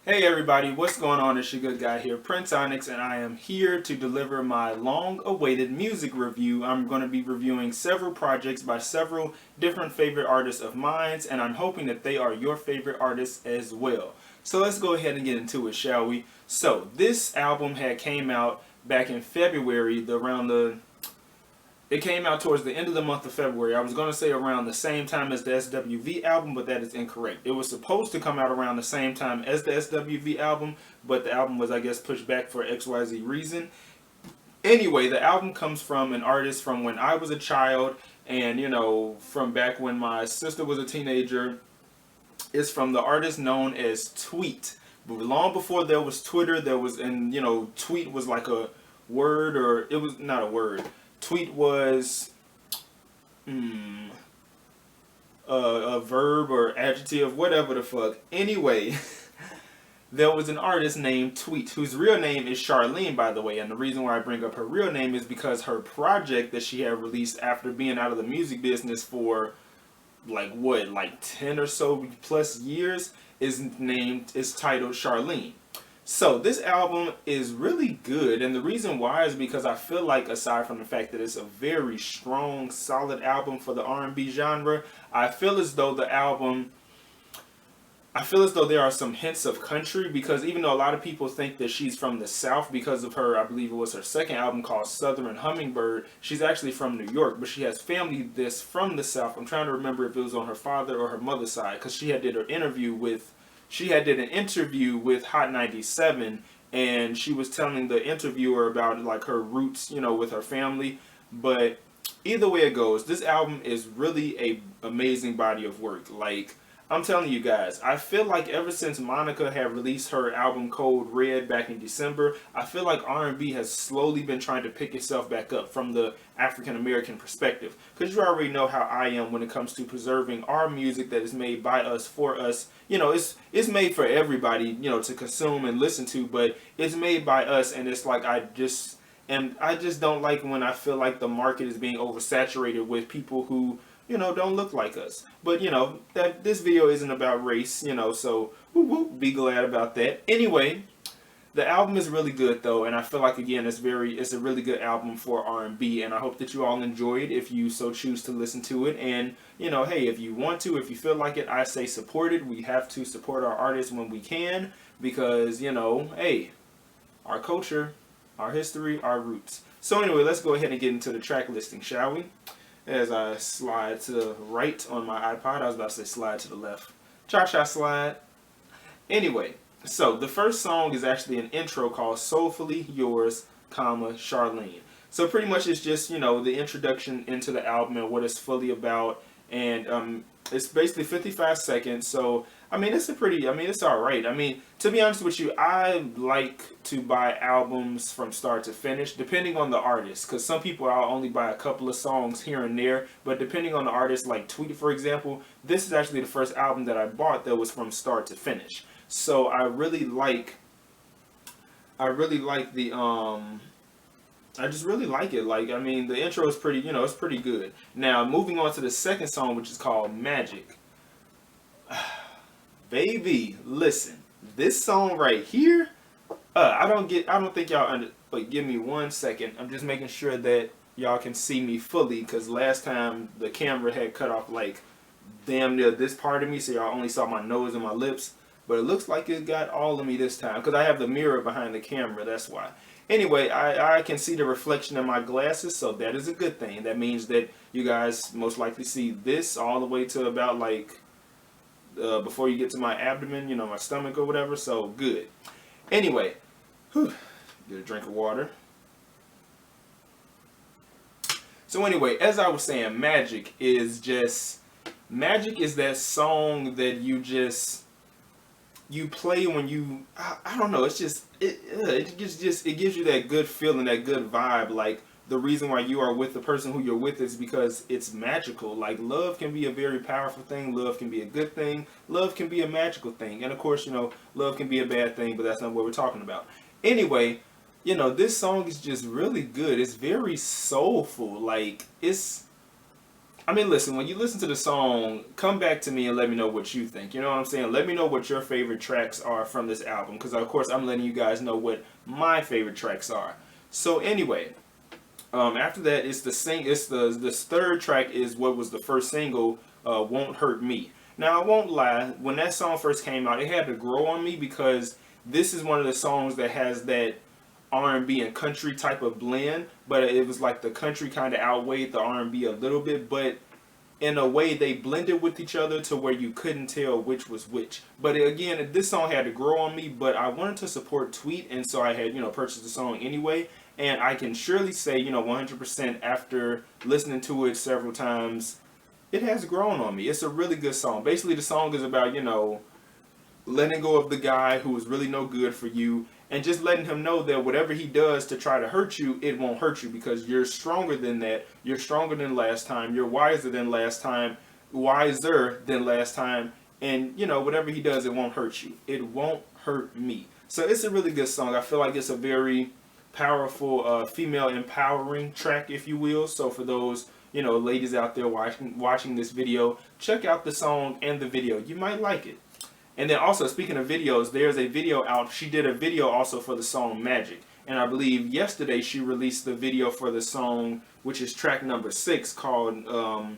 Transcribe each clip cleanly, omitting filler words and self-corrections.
Hey everybody, what's going on? It's your good guy here, PrinceOnyx, and I am here to deliver my long-awaited music review. I'm going to be reviewing several projects by several different favorite artists of mine, and I'm hoping that they are your favorite artists as well. So let's go ahead and get into it, shall we? So this album had came out back in February, it came out towards the end of the month of February. I was going to say around the same time as the SWV album, but that is incorrect. It was supposed to come out around the same time as the SWV album, but the album was, I guess, pushed back for XYZ reason. Anyway, the album comes from an artist from when I was a child and, from back when my sister was a teenager. It's from the artist known as Tweet. But long before there was Twitter, Tweet was like a word, or it was not a word. Tweet was a verb or adjective, whatever the fuck. Anyway, there was an artist named Tweet, whose real name is Charlene, by the way. And the reason why I bring up her real name is because her project that she had released after being out of the music business for like 10 or so plus years is titled Charlene. So this album is really good, and the reason why is because I feel like, aside from the fact that it's a very strong, solid album for the R&B genre, I feel as though there are some hints of country, because even though a lot of people think that she's from the South because of her, I believe it was her second album called Southern Hummingbird, she's actually from New York, but she has family that's from the South. I'm trying to remember if it was on her father or her mother's side, because she had did an interview with Hot 97, and she was telling the interviewer about like her roots, with her family. But either way it goes, this album is really a amazing body of work. Like, I'm telling you guys, I feel like ever since Monica had released her album Code Red back in December, I feel like R&B has slowly been trying to pick itself back up from the African American perspective. Because you already know how I am when it comes to preserving our music that is made by us, for us. It's made for everybody, to consume and listen to, but it's made by us, and it's like I just don't like when I feel like the market is being oversaturated with people who don't look like us. But, that this video isn't about race, so be glad about that. Anyway, the album is really good though, and I feel like, again, it's a really good album for R&B, and I hope that you all enjoy it if you so choose to listen to it. And, hey, if you want to, if you feel like it, I say support it. We have to support our artists when we can, because, hey, our culture, our history, our roots. So anyway, let's go ahead and get into the track listing, shall we? As I slide to the right on my iPod. I was about to say slide to the left. Cha-cha slide. Anyway, so the first song is actually an intro called Soulfully Yours, Charlene. So pretty much it's just, the introduction into the album and what it's fully about. And it's basically 55 seconds. So, it's alright. To be honest with you, I like to buy albums from start to finish, depending on the artist. Because some people, I'll only buy a couple of songs here and there. But depending on the artist, like Tweet, for example, this is actually the first album that I bought that was from start to finish. So I really like I just really like it. The intro is pretty, it's pretty good. Now, moving on to the second song, which is called Magic. Baby, listen. This song right here, I don't think y'all but give me 1 second. I'm just making sure that y'all can see me fully, because last time the camera had cut off like damn near this part of me, so y'all only saw my nose and my lips. But it looks like it got all of me this time, because I have the mirror behind the camera, that's why. Anyway, I can see the reflection in my glasses, so that is a good thing. That means that you guys most likely see this all the way to about like before you get to my abdomen, you know, my stomach or whatever. So good. Anyway, whew, get a drink of water. So anyway, as I was saying, Magic is that song that you play when you, I don't know, it's just it gives you that good feeling, that good vibe. Like, the reason why you are with the person who you're with is because it's magical. Like, love can be a very powerful thing. Love can be a good thing. Love can be a magical thing. And of course, you know, love can be a bad thing, but that's not what we're talking about. Anyway, you know, this song is just really good. It's very soulful. Like, I mean, listen, when you listen to the song, come back to me and let me know what you think. You know what I'm saying? Let me know what your favorite tracks are from this album, because of course I'm letting you guys know what my favorite tracks are. So anyway, after that, it's the third track is what was the first single, Won't Hurt Me. Now, I won't lie, when that song first came out, it had to grow on me, because this is one of the songs that has that R&B and country type of blend, but it was like the country kind of outweighed the R&B a little bit, but in a way they blended with each other to where you couldn't tell which was which. But again, this song had to grow on me, but I wanted to support Tweet, and so I had, you know, purchased the song anyway. And I can surely say, you know, 100% after listening to it several times, it has grown on me. It's a really good song. Basically, the song is about, you know, letting go of the guy who was really no good for you, and just letting him know that whatever he does to try to hurt you, it won't hurt you, because you're stronger than that. You're stronger than last time. You're wiser than last time. And, you know, whatever he does, it won't hurt you. It won't hurt me. So it's a really good song. I feel like it's a very powerful, female empowering track, if you will. So for those, you know, ladies out there watching this video, check out the song and the video. You might like it. And then also, speaking of videos, there's a video out. She did a video also for the song Magic. And I believe yesterday she released the video for the song, which is track number 6, called, no,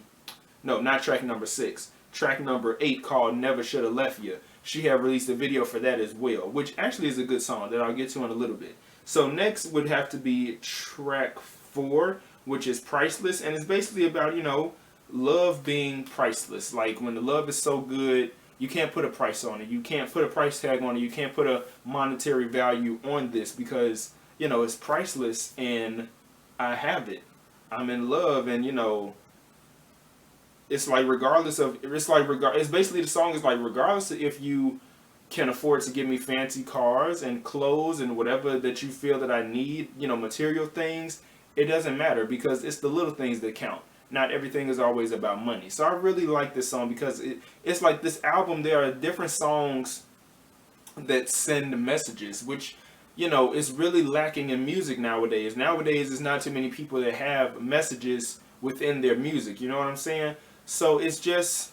not track number 6. Track number 8, called Never Shoulda Left Ya. She had released a video for that as well, which actually is a good song that I'll get to in a little bit. So next would have to be track 4, which is Priceless. And it's basically about, you know, love being priceless. Like, when the love is so good, you can't put a price on it. You can't put a price tag on it. You can't put a monetary value on this, because, you know, it's priceless and I have it. I'm in love, and, you know, it's like it's basically, the song is like, regardless of if you can afford to give me fancy cars and clothes and whatever that you feel that I need, you know, material things, it doesn't matter, because it's the little things that count. Not everything is always about money. So I really like this song, because it's like this album, there are different songs that send messages, which, you know, is really lacking in music nowadays. Nowadays, there's not too many people that have messages within their music. You know what I'm saying? So it's just,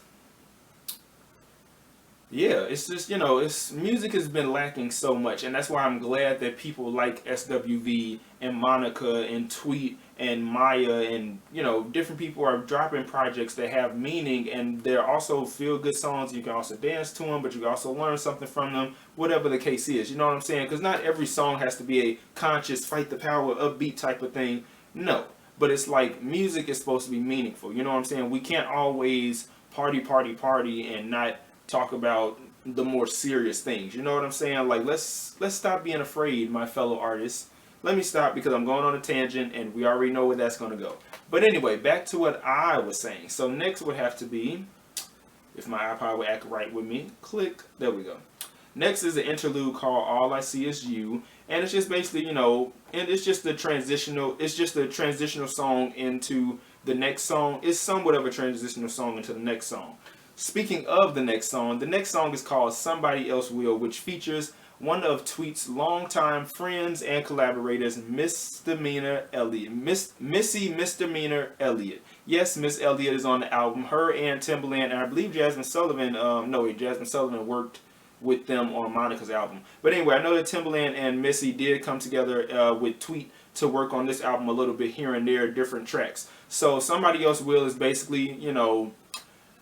yeah, it's just, you know, music has been lacking so much, and that's why I'm glad that people like SWV and Monica and Tweet and Maya and, you know, different people are dropping projects that have meaning, and they're also feel-good songs. You can also dance to them, but you can also learn something from them, whatever the case is. You know what I'm saying? Because not every song has to be a conscious, fight the power, upbeat type of thing. No. But it's like, music is supposed to be meaningful. You know what I'm saying? We can't always party and not talk about the more serious things. You know what I'm saying? Like, let's stop being afraid, my fellow artists. Let me stop, because I'm going on a tangent and we already know where that's going to go. But anyway, back to what I was saying. So next would have to be, if my iPod would act right with me, click, there we go. Next is an interlude called All I See Is You, and it's just basically, you know, and it's just a transitional song into the next song. It's somewhat of a transitional song into the next song. Speaking of the next song is called Somebody Else Will, which features one of Tweet's longtime friends and collaborators, Misdemeanor Elliott. Missy Misdemeanor Elliott. Yes, Miss Elliott is on the album. Her and Timbaland, and I believe Jasmine Sullivan, Jasmine Sullivan worked with them on Monica's album. But anyway, I know that Timbaland and Missy did come together with Tweet to work on this album a little bit here and there, different tracks. So Somebody Else Will is basically, you know,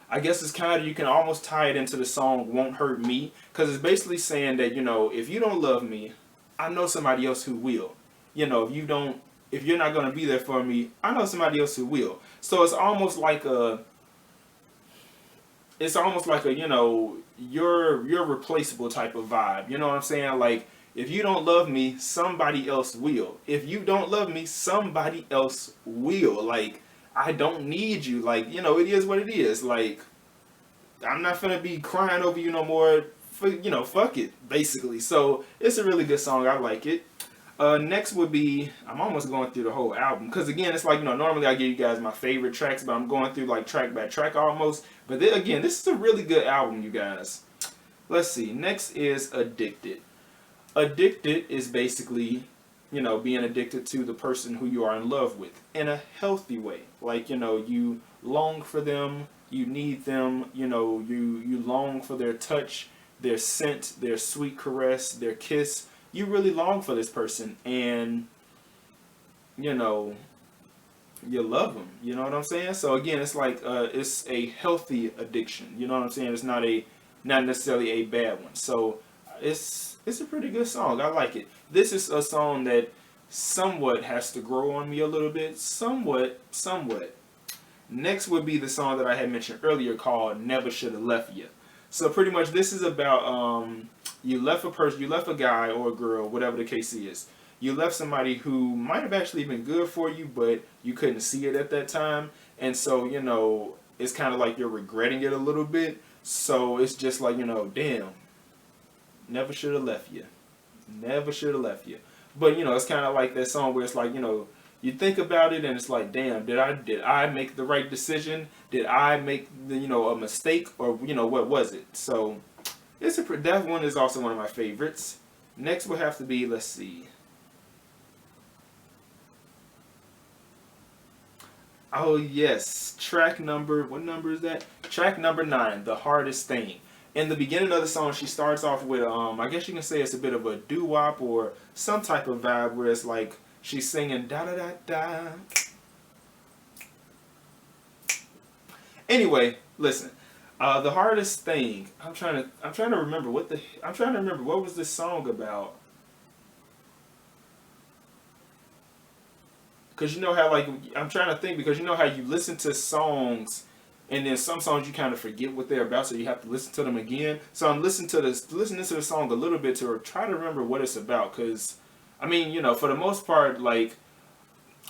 I guess it's kind of, you can almost tie it into the song Won't Hurt Me, because it's basically saying that, you know, if you don't love me, I know somebody else who will. You know, if you're not going to be there for me, I know somebody else who will. So it's almost like it's almost like a, you know, you're replaceable type of vibe. You know what I'm saying? Like, if you don't love me, somebody else will. If you don't love me, somebody else will. Like, I don't need you. Like, you know, it is what it is. Like, I'm not gonna be crying over you no more. For, you know, fuck it, basically. So it's a really good song. I like it. Next would be, I'm almost going through the whole album because again, it's like, you know, normally I give you guys my favorite tracks, but I'm going through like track by track almost. But then again, this is a really good album, you guys. Let's see. Next is Addicted. Addicted is basically, you know, being addicted to the person who you are in love with in a healthy way. Like, you know, you long for them, you need them, you know, you long for their touch, their scent, their sweet caress, their kiss. You really long for this person, and you know, you love them. You know what I'm saying? So again, it's like it's a healthy addiction. You know what I'm saying? It's not necessarily a bad one. So it's a pretty good song. I like it. This is a song that somewhat has to grow on me a little bit. Somewhat. Next would be the song that I had mentioned earlier called Never Shoulda Left Ya. So pretty much this is about you left a person, you left a guy or a girl, whatever the case is. You left somebody who might have actually been good for you, but you couldn't see it at that time. And so, you know, it's kind of like you're regretting it a little bit. So it's just like, you know, damn, never should have left you. Never should have left you. But, you know, it's kind of like that song where it's like, you know, you think about it and it's like, damn, did I make the right decision? Did I make the, you know, a mistake, or you know, what was it? So it's that one is also one of my favorites. Next will have to be, let's see. Oh yes, track number, what number is that? Track number 9, The Hardest Thing. In the beginning of the song, she starts off with I guess you can say it's a bit of a doo-wop or some type of vibe where it's like she's singing da da da da. Anyway, listen. The Hardest Thing. I'm trying to remember what was this song about. Because you know how, like, I'm trying to think, because you know how you listen to songs and then some songs you kind of forget what they're about, so you have to listen to them again. So I'm listening to the song a little bit to try to remember what it's about. Because, I mean, you know, for the most part, like,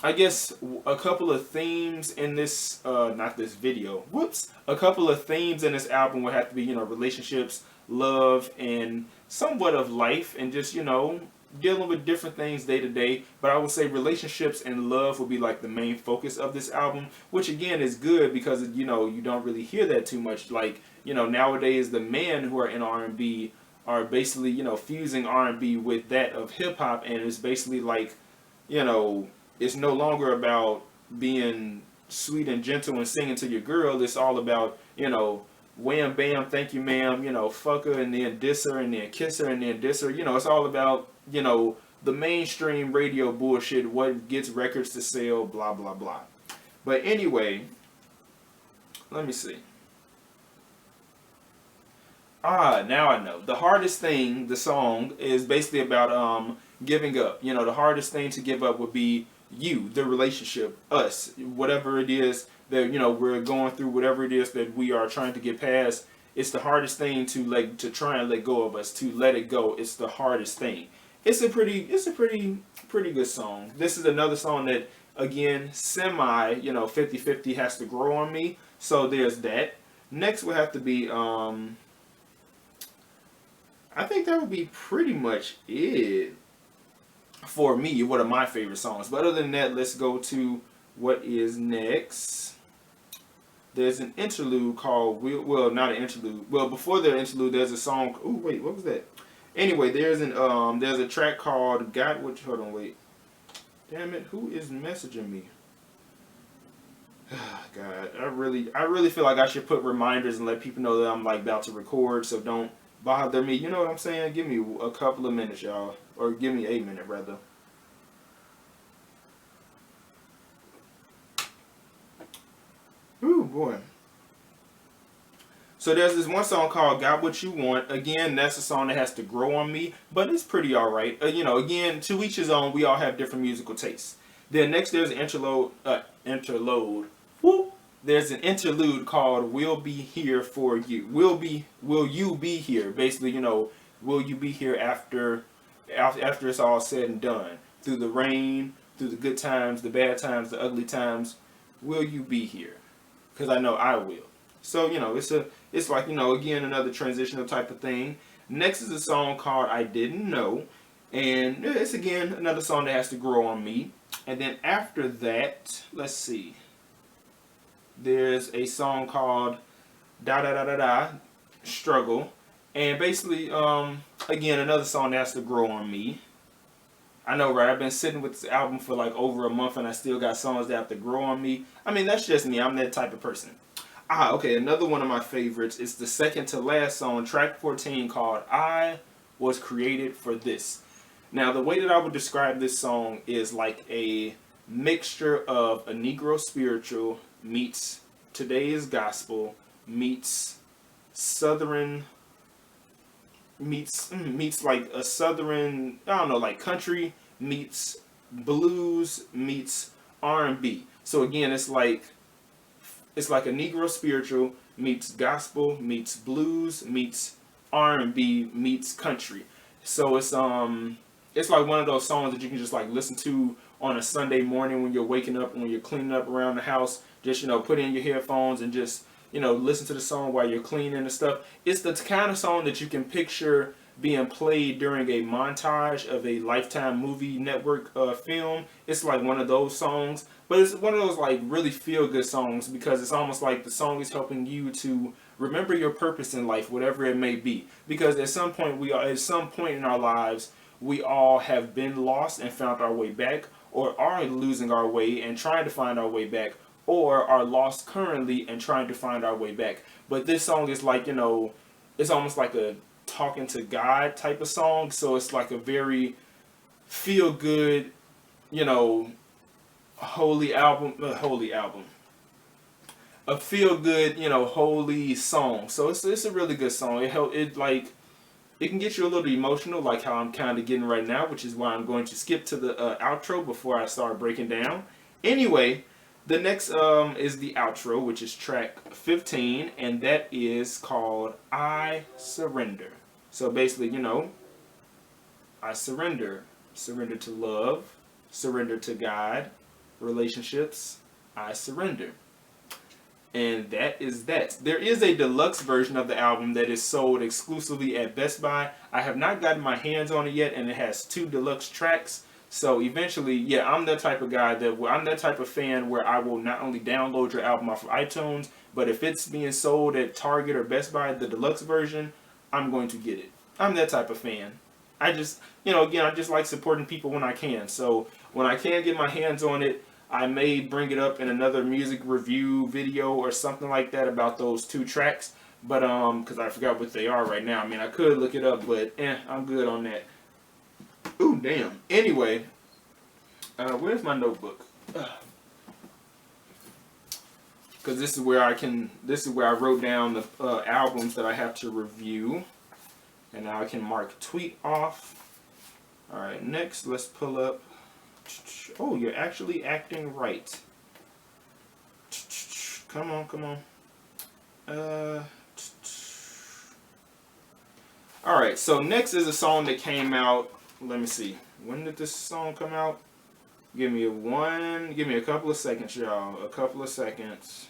I guess a couple of themes in this, not this video, whoops, a couple of themes in this album would have to be, you know, relationships, love, and somewhat of life, and just, you know, dealing with different things day to day. But I would say relationships and love will be like the main focus of this album, which again is good because, you know, you don't really hear that too much. Like, you know, nowadays the men who are in R&B are basically, you know, fusing R&B with that of hip hop, and it's basically like, you know, it's no longer about being sweet and gentle and singing to your girl. It's all about, you know, wham bam, thank you ma'am, you know, fuck her and then diss her and then kiss her and then diss her. You know, it's all about, you know, the mainstream radio bullshit, what gets records to sell, blah, blah, blah. But anyway, let me see. Now I know. The Hardest Thing, the song, is basically about giving up. You know, the hardest thing to give up would be you, the relationship, us, whatever it is that, you know, we're going through, whatever it is that we are trying to get past. It's the hardest thing to try and let go of us, to let it go. It's the hardest thing. It's a pretty good song. This is another song that, again, semi, you know, 50-50 has to grow on me. So there's that. Next will have to be, I think that would be pretty much it for me, one of my favorite songs. But other than that, let's go to what is next. There's an interlude called, well, not an interlude. Well, before the interlude, there's a song. Oh, wait, what was that? Anyway, there's a track called hold on, wait. Damn it, who is messaging me? God, I really feel like I should put reminders and let people know that I'm like about to record, so don't bother me. You know what I'm saying? Give me a couple of minutes, y'all. Or give me a minute, rather. Ooh, boy. So there's this one song called Got What You Want. Again, that's a song that has to grow on me, but it's pretty alright. You know, again, to each his own. We all have different musical tastes. Then next there's an interlude. Whoop. there's an interlude called "We'll Be Here for You." Will you be here? Basically, you know, will you be here after it's all said and done? Through the rain, through the good times, the bad times, the ugly times, will you be here? Because I know I will. So you know, it's like, you know, again, another transitional type of thing. Next is a song called "I Didn't Know," and it's again another song that has to grow on me. And then after that, let's see. There's a song called "Da Da Da Da Da," Struggle, and basically, again, another song that has to grow on me. I know, right? I've been sitting with this album for like over a month, and I still got songs that have to grow on me. I mean, that's just me. I'm that type of person. Ah, okay. Another one of my favorites is the second to last song, track 14, called "I Was Created for This." Now, the way that I would describe this song is like a mixture of a Negro spiritual meets today's gospel meets Southern meets like a Southern, I don't know, like country meets blues meets R&B. So again, it's like a Negro spiritual meets gospel meets blues meets R&B meets country. So it's like one of those songs that you can just like listen to on a Sunday morning when you're waking up and when you're cleaning up around the house. Just, you know, put in your headphones and just, you know, listen to the song while you're cleaning and stuff. It's the kind of song that you can picture being played during a montage of a Lifetime movie network film. It's like one of those songs, but it's one of those like really feel good songs because it's almost like the song is helping you to remember your purpose in life, whatever it may be. Because at some point in our lives, we all have been lost and found our way back, or are losing our way and trying to find our way back, or are lost currently and trying to find our way back. But this song is like, you know, it's almost like a talking to God type of song. So it's like a very feel good, you know, holy album, a feel good, you know, holy song. So it's a really good song. It can get you a little emotional, like how I'm kind of getting right now, which is why I'm going to skip to the outro before I start breaking down. Anyway, the next is the outro, which is track 15, and that is called "I Surrender." So basically, you know, I surrender. Surrender to love, surrender to God, relationships, I surrender. And that is that. There is a deluxe version of the album that is sold exclusively at Best Buy. I have not gotten my hands on it yet, and it has 2 deluxe tracks. So eventually, yeah, I'm that type of guy I'm that type of fan where I will not only download your album off of iTunes, but if it's being sold at Target or Best Buy, the deluxe version, I'm going to get it. I'm that type of fan. I just, you know, again, I just like supporting people when I can. So when I can get my hands on it, I may bring it up in another music review video or something like that about those 2 tracks. But because I forgot what they are right now. I mean, I could look it up, but I'm good on that. Ooh, damn. Anyway, where's my notebook? Because this is where I wrote down the albums that I have to review, and now I can mark tweet off. All right, next let's pull up. Oh, you're actually acting right. Come on, come on. All right, so next is a song that came out. Let me see. When did this song come out? Give me a couple of seconds, y'all. A couple of seconds.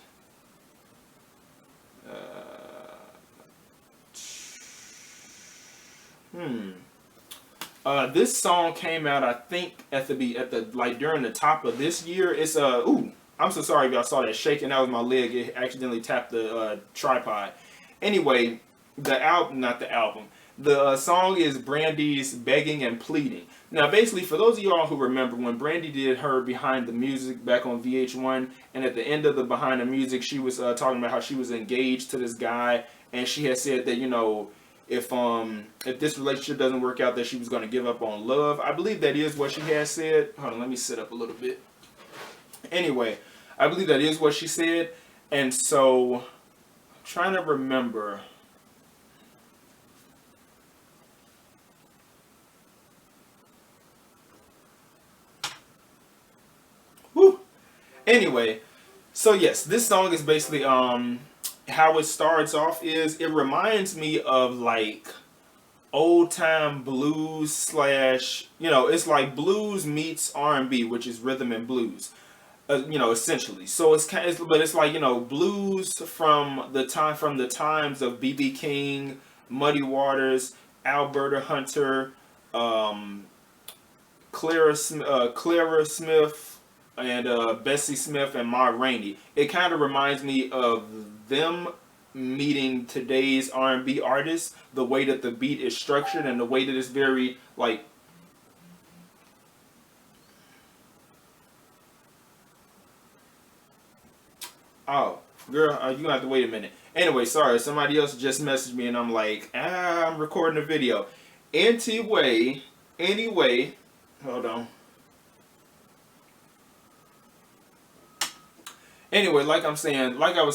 This song came out, I think, at the like during the top of this year. It's ooh, I'm so sorry if y'all saw that shaking. That was my leg. It accidentally tapped the tripod. Anyway, not the album. The song is Brandy's "Begging and Pleading." Now, basically, for those of y'all who remember when Brandy did her Behind the Music back on VH1, and at the end of the Behind the Music, she was talking about how she was engaged to this guy, and she had said that, you know, if this relationship doesn't work out, that she was going to give up on love. I believe that is what she has said. Hold on, let me sit up a little bit. Anyway, I believe that is what she said, and so I'm trying to remember. Whew. Anyway, So yes, this song is basically how it starts off is it reminds me of like old time blues slash, it's like blues meets R&B, which is rhythm and blues. Essentially. So it's kind of, but it's like, blues from the times of BB King, Muddy Waters, Alberta Hunter, um, Clara Smith, and Bessie Smith and Ma Rainey. It kind of reminds me of them meeting today's R&B artists, the way that the beat is structured and the way that it's very like. Oh, girl, you gonna have to wait a minute. Anyway, sorry, somebody else just messaged me and I'm like, I'm recording a video. Anyway, hold on. Anyway, like I was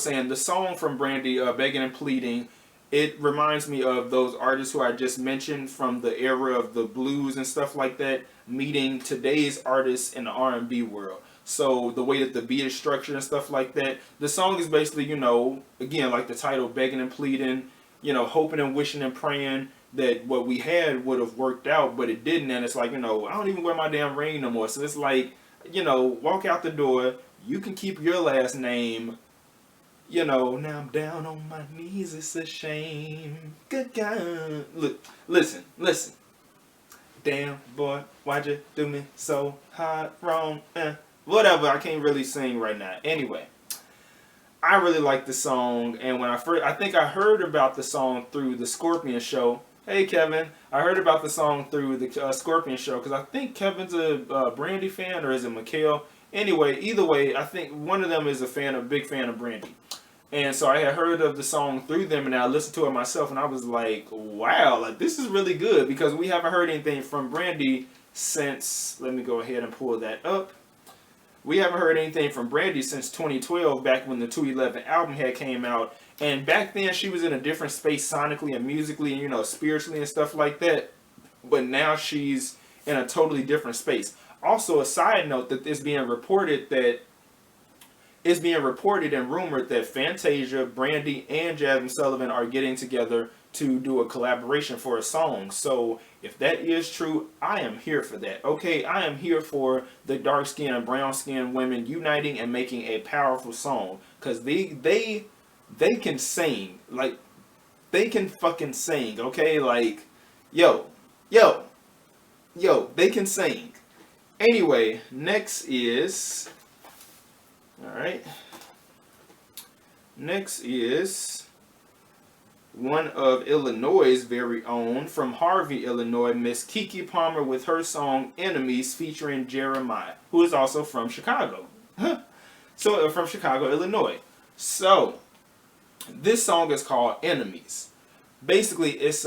saying, the song from Brandy, "Begging and Pleading," it reminds me of those artists who I just mentioned from the era of the blues and stuff like that, meeting today's artists in the R&B world. So the way that the beat is structured and stuff like that, the song is basically, again, like the title, begging and pleading, hoping and wishing and praying that what we had would have worked out, but it didn't. And it's like, I don't even wear my damn ring no more. So it's like, walk out the door. You can keep your last name. Now I'm down on my knees. It's a shame. Good God. Look, listen. Damn, boy, why'd you do me so hard, wrong? Whatever, I can't really sing right now. Anyway, I really like the song, and when I think I heard about the song through the Scorpion show. Hey, Kevin. I heard about the song through the Scorpion show, because I think Kevin's a Brandy fan, or is it Mikhail? Anyway, either way, I think one of them is a big fan of Brandy. And so I had heard of the song through them, and I listened to it myself, and I was like, wow, like this is really good, because we haven't heard anything from Brandy since, let me go ahead and pull that up. We haven't heard anything from Brandy since 2012, back when the 211 album had came out. And back then, she was in a different space sonically and musically and, spiritually and stuff like that. But now she's in a totally different space. Also, a side note that it's being reported and rumored that Fantasia, Brandy, and Jasmine Sullivan are getting together to do a collaboration for a song. So if that is true, I am here for that. Okay, I am here for the dark skinned and brown skinned women uniting and making a powerful song, because they can sing, like they can fucking sing. Okay, like yo, they can sing. Anyway, next is one of Illinois' very own, from Harvey, Illinois, Miss Keke Palmer, with her song "Enemies" featuring Jeremiah, who is also from Chicago. From Chicago, Illinois. So this song is called "Enemies." Basically, it's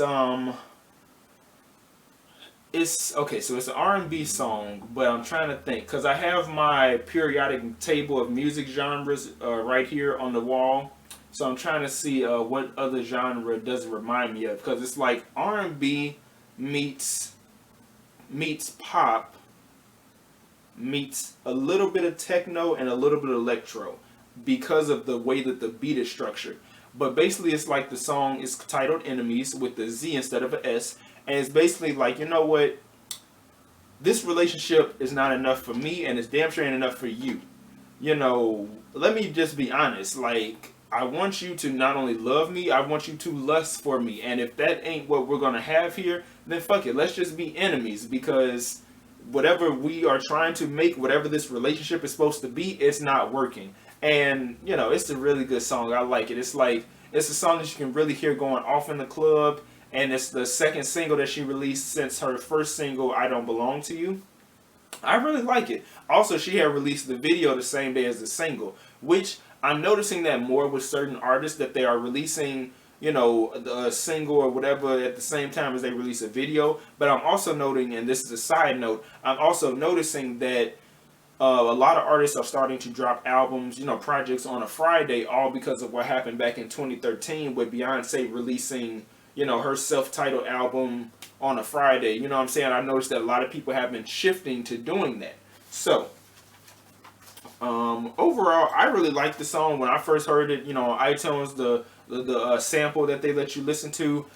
okay. So it's an R&B song, but I'm trying to think, because I have my periodic table of music genres right here on the wall. So I'm trying to see what other genre does it remind me of, because it's like R&B meets pop meets a little bit of techno and a little bit of electro, because of the way that the beat is structured. But basically, it's like the song is titled "Enemies" with the Z instead of an S, and it's basically like, what? This relationship is not enough for me, and it's damn sure ain't enough for you. Let me just be honest. Like, I want you to not only love me, I want you to lust for me. And if that ain't what we're gonna have here, then fuck it. Let's just be enemies, because whatever we are trying to make, whatever this relationship is supposed to be, it's not working. And it's a really good song. I like it. It's a song that you can really hear going off in the club. And it's the second single that she released since her first single, "I Don't Belong to You." I really like it. Also, she had released the video the same day as the single, which I'm noticing that more with certain artists, that they are releasing, the single or whatever at the same time as they release a video. But I'm also noting, and this is a side note, I'm also noticing that a lot of artists are starting to drop albums, projects on a Friday, all because of what happened back in 2013 with Beyonce releasing, her self-titled album on a Friday. You know what I'm saying? I noticed that a lot of people have been shifting to doing that. So, Overall, I really liked the song when I first heard it. You know, on iTunes, the sample that they let you listen to,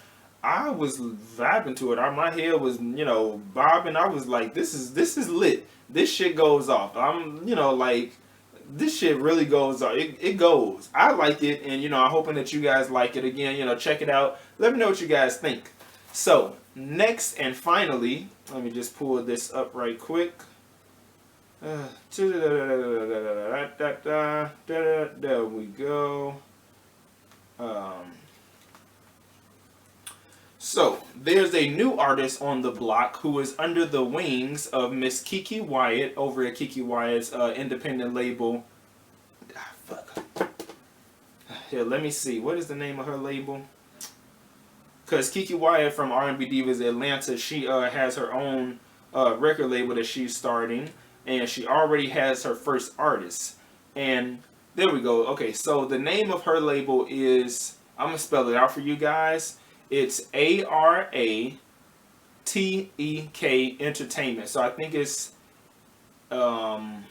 I was vibing to it. My head was, you know, bobbing. I was like, this is lit. This shit goes off. I'm, you know, like this shit really goes off. It goes. I like it, and you know, I'm hoping that you guys like it again. You know, check it out. Let me know what you guys think. So next and finally, let me just pull this up right quick. There we go. So there's a new artist on the block who is under the wings of Miss Keke Wyatt over at Keke Wyatt's independent label. Ah, fuck. Here, let me see. What is the name of her label? Because Keke Wyatt from R&B Divas Atlanta, she has her own record label that she's starting, and she already has her first artist. And there we go. Okay, so the name of her label is, I'm gonna spell it out for you guys. It's ARATEK Entertainment. So I think it's I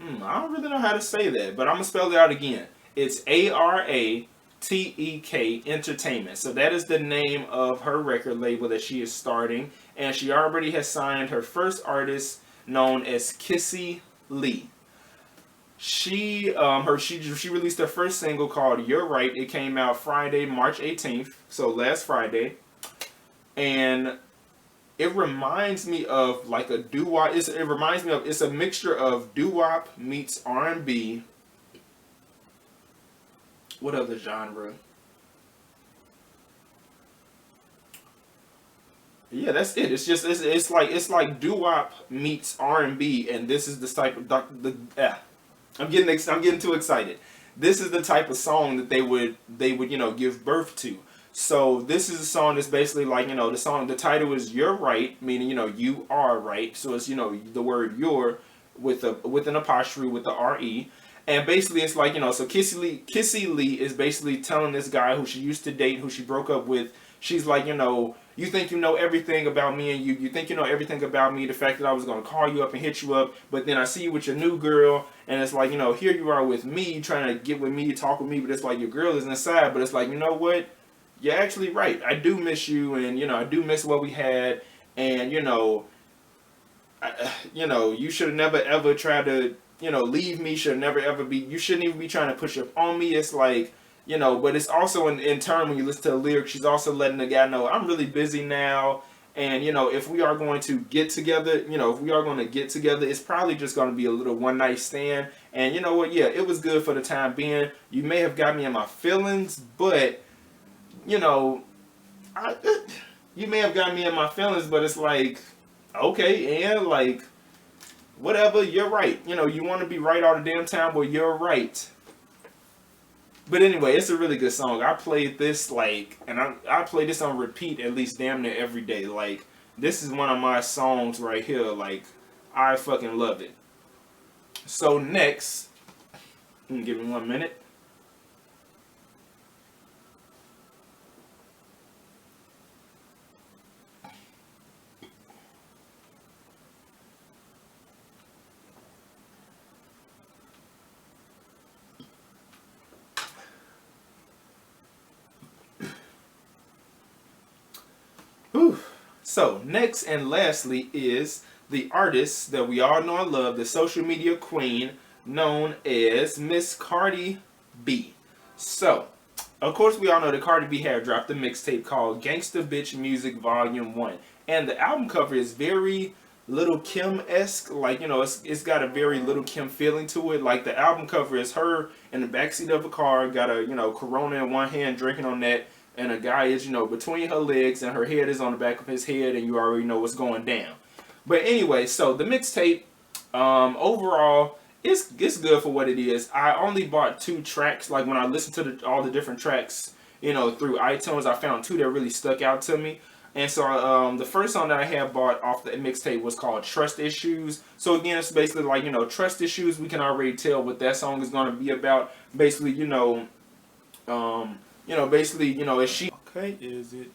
don't really know how to say that, but I'm gonna spell it out again. It's ARATEK Entertainment. So that is the name of her record label that she is starting, and she already has signed her first artist, known as Kissie Lee. She released her first single called "You're Right." It came out Friday, March 18th, so last Friday, and it reminds me of like a doo-wop. It's a mixture of doo-wop meets R&B. What other genre? Yeah, that's it. It's like doo-wop meets R&B, and this is the type of I'm getting too excited. This is the type of song that they would you know give birth to. So this is a song that's basically like, you know, the title is "You're Right," meaning, you know, you are right. So it's, you know, the word "you're" with an apostrophe with the RE. And basically it's like, you know, so Kissie Lee is basically telling this guy who she used to date, who she broke up with, she's like, you know, you think you know everything about me, and you think you know everything about me, the fact that I was going to call you up and hit you up, but then I see you with your new girl, and it's like, you know, here you are with me, trying to get with me, talk with me, but it's like your girl is inside, but it's like, you know what? You're actually right. I do miss you, and, you know, I do miss what we had, and, you know, you should have never ever tried to, you know, leave me. Should never ever be. You shouldn't even be trying to push up on me. It's like, you know, but it's also in turn when you listen to the lyrics, she's also letting the guy know I'm really busy now, and you know, if we are going to get together, it's probably just going to be a little one night stand. And you know what? Yeah, it was good for the time being. You may have got me in my feelings, but you know, you may have got me in my feelings, but it's like, okay, and like, whatever, you're right. You know, you want to be right all the damn time, but you're right. But anyway, it's a really good song. I played this I play this on repeat at least damn near every day. Like, this is one of my songs right here. Like, I fucking love it. So next, give me 1 minute. Whew. So next and lastly is the artist that we all know and love, the social media queen known as Miss Cardi B. So, of course, we all know that Cardi B had dropped a mixtape called Gangsta Bitch Music Volume 1. And the album cover is very Little Kim-esque. Like, you know, it's got a very Little Kim feeling to it. Like, the album cover is her in the backseat of a car, got a, you know, Corona in one hand, drinking on that. And a guy is, you know, between her legs, and her head is on the back of his head, and you already know what's going down. But anyway, so the mixtape, overall, it's good for what it is. I only bought 2 tracks. Like, when I listened to all the different tracks, you know, through iTunes, I found 2 that really stuck out to me. And so the first song that I had bought off the mixtape was called Trust Issues. So again, it's basically like, you know, trust issues. We can already tell what that song is going to be about. Basically, basically, is she okay? Is it?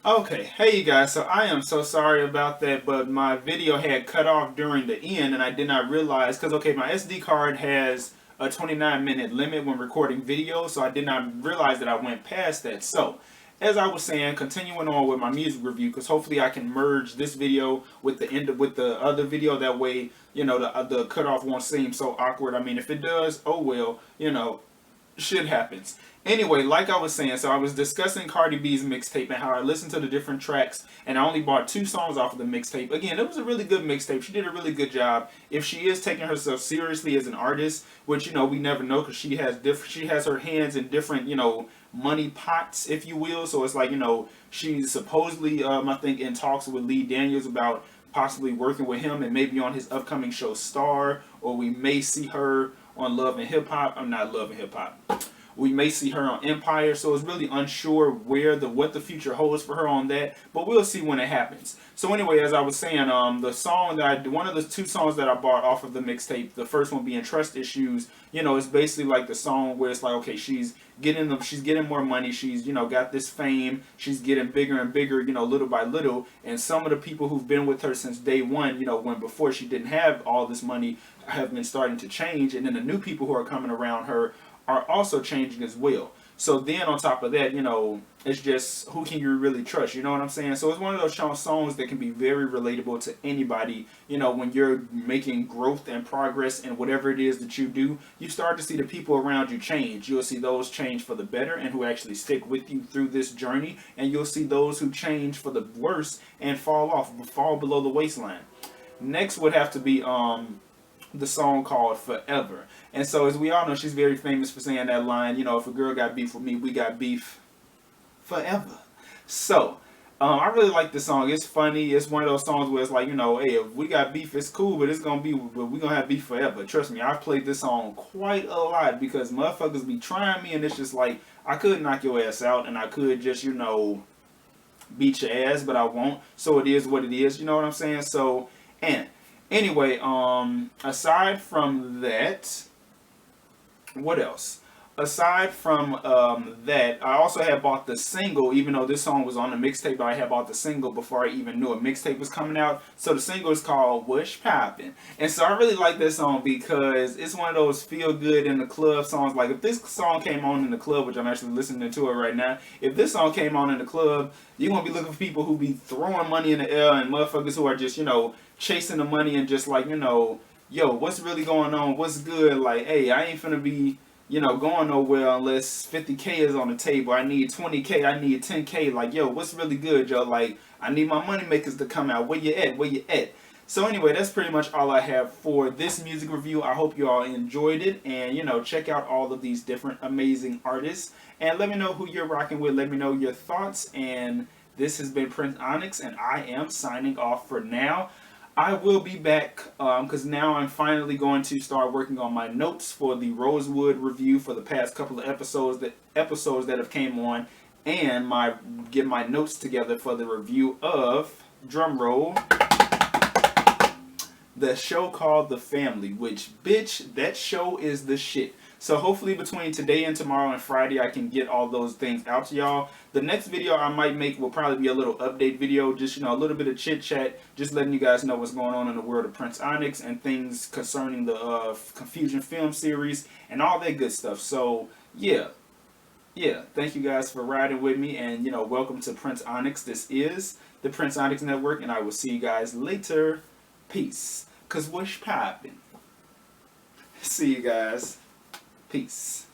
Okay, hey you guys, so I am so sorry about that, but my video had cut off during the end and I did not realize, because okay, my SD card has a 29-minute limit when recording video, so I did not realize that I went past that. So, as I was saying, continuing on with my music review, because hopefully I can merge this video with the other video, that way, you know, the cutoff won't seem so awkward. I mean, if it does, oh well, you know, shit happens. Anyway, like I was saying, so I was discussing Cardi B's mixtape and how I listened to the different tracks, and I only bought 2 songs off of the mixtape. Again, it was a really good mixtape. She did a really good job. If she is taking herself seriously as an artist, which, you know, we never know, because she has her hands in different, you know, money pots, if you will. So it's like, you know, she's supposedly, I think, in talks with Lee Daniels about possibly working with him and maybe on his upcoming show Star, or we may see her on Love and Hip Hop. I'm not Love and Hip Hop. We may see her on Empire, so it's really unsure what the future holds for her on that, but we'll see when it happens. So anyway, as I was saying, the song one of the 2 songs that I bought off of the mixtape, the first one being Trust Issues, you know, it's basically like the song where it's like, okay, she's getting more money, she's, you know, got this fame, she's getting bigger and bigger, you know, little by little, and some of the people who've been with her since day one, you know, when before she didn't have all this money, have been starting to change, and then the new people who are coming around her are also changing as well. So then on top of that, you know, it's just, who can you really trust? You know what I'm saying? So it's one of those songs that can be very relatable to anybody. You know, when you're making growth and progress in whatever it is that you do, you start to see the people around you change. You'll see those change for the better and who actually stick with you through this journey. And you'll see those who change for the worse and fall below the waistline. Next would have to be the song called Forever. And so as we all know, she's very famous for saying that line, you know, if a girl got beef with me, we got beef forever. So I really like this song. It's funny. It's one of those songs where it's like, you know, hey, if we got beef, it's cool, but we're gonna have beef forever. Trust me, I've played this song quite a lot because motherfuckers be trying me, and it's just like, I could knock your ass out and I could just, you know, beat your ass, but I won't. So it is what it is, you know what I'm saying? So, and anyway, aside from that, what else? Aside from that, I also had bought the single, even though this song was on the mixtape, but I had bought the single before I even knew a mixtape was coming out. So the single is called What's Poppin'. And so I really like this song because it's one of those feel good in the club songs. Like if this song came on in the club, which I'm actually listening to it right now, if this song came on in the club, you're going to be looking for people who be throwing money in the air and motherfuckers who are just, you know, chasing the money and just like, you know, yo, what's really going on? What's good? Like, hey, I ain't finna be, you know, going nowhere unless 50K is on the table. I need 20K. I need 10K. Like, yo, what's really good, yo? Like, I need my money makers to come out. Where you at? Where you at? So anyway, that's pretty much all I have for this music review. I hope you all enjoyed it. And, you know, check out all of these different amazing artists. And let me know who you're rocking with. Let me know your thoughts. And this has been PrinceOnyx, and I am signing off for now. I will be back because now I'm finally going to start working on my notes for the Rosewood review for the past couple of episodes that have came on, and get my notes together for the review of, drum roll, the show called The Family, which, bitch, that show is the shit. So hopefully between today and tomorrow and Friday, I can get all those things out to y'all. The next video I might make will probably be a little update video, just, you know, a little bit of chit chat, just letting you guys know what's going on in the world of PrinceOnyx and things concerning the Confusion film series and all that good stuff. So yeah, thank you guys for riding with me, and, you know, welcome to PrinceOnyx. This is the PrinceOnyx Network, and I will see you guys later. Peace. Cause what's poppin'? See you guys. Peace.